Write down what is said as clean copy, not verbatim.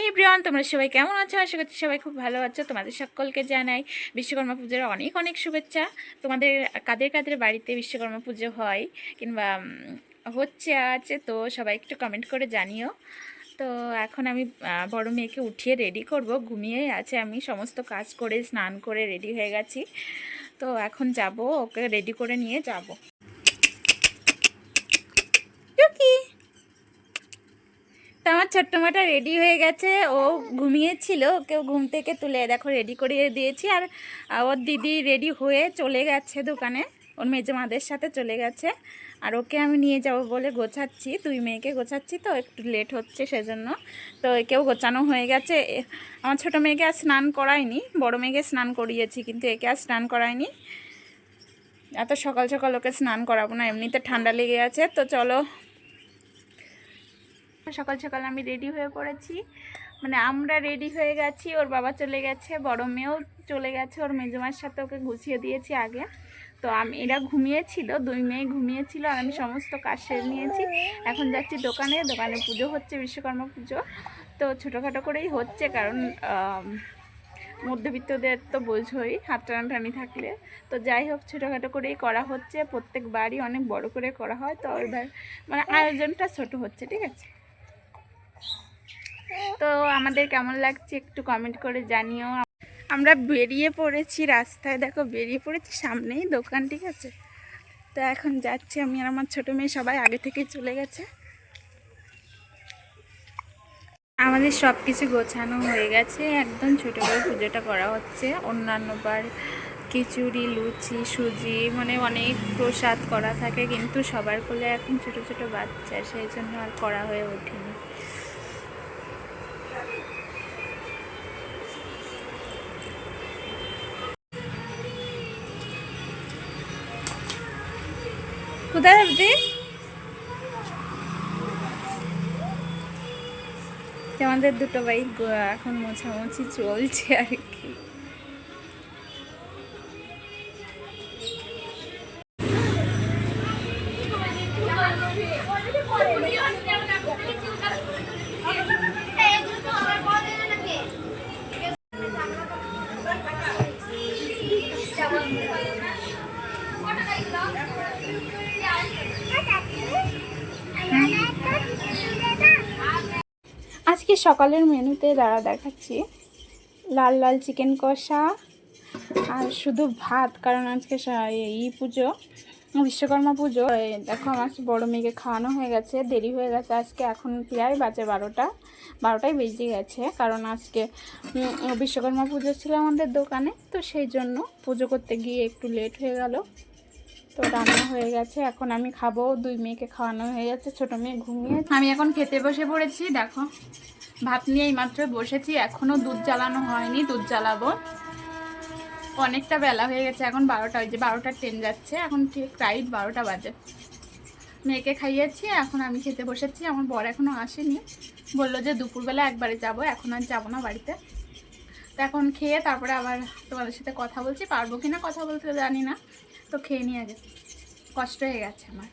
এই প্রিয়ন, তোমরা সবাই কেমন আছো? আশা করছি সবাই খুব ভালো আছো। তোমাদের সকলকে জানাই বিশ্বকর্মা পুজোর অনেক অনেক শুভেচ্ছা। তোমাদের কাদের কাদের বাড়িতে বিশ্বকর্মা পুজো হয় কিংবা হচ্ছে আছে, তো সবাই একটু কমেন্ট করে জানিও। তো এখন আমি বড় মেয়েকে উঠিয়ে রেডি করব। ঘুমিয়েই আছে, আমি সমস্ত কাজ করে স্নান করে রেডি হয়ে গেছি। তো এখন যাব, ওকে রেডি করে নিয়ে যাব। তো আমার ছোট্ট মাটা রেডি হয়ে গেছে, ও ঘুমিয়েছিল, ওকেও ঘুম থেকে তুলে দেখো রেডি করিয়ে দিয়েছি। আর ওর দিদি রেডি হয়ে চলে গেছে দোকানে, ওর মেজমাদের সাথে চলে গেছে। আর ওকে আমি নিয়ে যাব বলে গোছাচ্ছি, দুই মেয়েকে গোছাচ্ছি, তো একটু লেট হচ্ছে সেজন্য। তো একেও গোছানো হয়ে গেছে। আমার ছোটো মেয়েকে আর স্নান করাইনি, বড় মেয়েকে স্নান করিয়েছি, কিন্তু একে আর স্নান করাইনি। এত সকাল সকাল ওকে স্নান করাবো না, এমনিতে ঠান্ডা লেগে আছে। তো চলো, সকাল সকাল আমি রেডি হয়ে পড়েছি, মানে আমরা রেডি হয়ে গেছি। ওর বাবা চলে গেছে, বড় মেয়েও চলে গেছে, ওর মেজমার সাথে ওকে গুছিয়ে দিয়েছি আগে। তো এরা ঘুমিয়েছিল, দুই মেয়ে ঘুমিয়েছিল, আর আমি সমস্ত কাজ সেরে নিয়েছি। এখন যাচ্ছি দোকানে, দোকানে পুজো হচ্ছে, বিশ্বকর্মা পুজো। তো ছোটোখাটো করেই হচ্ছে, কারণ মধ্যবিত্তদের তো বোঝোই হাত টানাটানি থাকলে। তো যাই হোক, ছোটোখাটো করেই করা হচ্ছে, প্রত্যেক বাড়ি অনেক বড় করে করা হয়। তো এবার মানে আয়োজনটা ছোট হচ্ছে, ঠিক আছে। তো আমাদের কেমন লাগছে একটু কমেন্ট করে জানিও। আমরা বেরিয়ে পড়েছি রাস্তায়, দেখো বেরিয়ে পড়েছি, সামনেই দোকান, ঠিক আছে। তো এখন যাচ্ছি আমি আর আমার ছোটো মেয়ে, সবাই আগে থেকেই চলে গেছে। আমাদের সব কিছু গোছানো হয়ে গেছে, একদম ছোটো করে পুজোটা করা হচ্ছে। অন্যান্য বার খিচুড়ি, লুচি, সুজি, মানে অনেক প্রসাদ করা থাকে, কিন্তু সবার কোলে এখন ছোটো ছোটো বাচ্চা, সেই জন্য আর করা হয়ে ওঠেনি। কোথায় যাবি? আমাদের দুটো বাইক এখন মোছামুছি চলছে আর কি। আজকে সকালের মেনুতে দাঁড়া দেখাচ্ছি, লাল লাল চিকেন কষা আর শুধু ভাত, কারণ আজকে পুজো, বিশ্বকর্মা পুজো। দেখো আমার বড় মেয়েকে খাওয়ানো হয়ে গেছে, দেরি হয়ে গেছে আজকে, এখন প্রায় বাজে 12টাই বেজে গেছে, কারণ আজকে বিশ্বকর্মা পুজো ছিল আমাদের দোকানে। তো সেই জন্য পুজো করতে গিয়ে একটু লেট হয়ে গেল। তো রান্না হয়ে গেছে, এখন আমি খাবো, দুই মেয়েকে খাওয়ানো হয়ে গেছে, ছোটো মেয়ে ঘুমিয়ে, আমি এখন খেতে বসে পড়েছি। দেখো ভাত নিয়ে এইমাত্র বসেছি, এখনও দুধ জ্বালানো হয়নি, দুধ জ্বালাবো। অনেকটা বেলা হয়ে গেছে, এখন 12টা, ওই যে 12টার ট্রেন যাচ্ছে, এখন ঠিক রাইট 12টা বাজে। মেয়েকে খাইয়েছি, এখন আমি খেতে বসেছি। আমার বর এখনও আসেনি, বললো যে দুপুরবেলা একবারে যাব, এখন আর যাবো না বাড়িতে। তো এখন খেয়ে তারপরে আবার তোমাদের সাথে কথা বলছি, পারবো কিনা কথা বলতে জানি না। তো খেয়ে নিয়ে আগে, কষ্ট হয়ে গেছে আমার।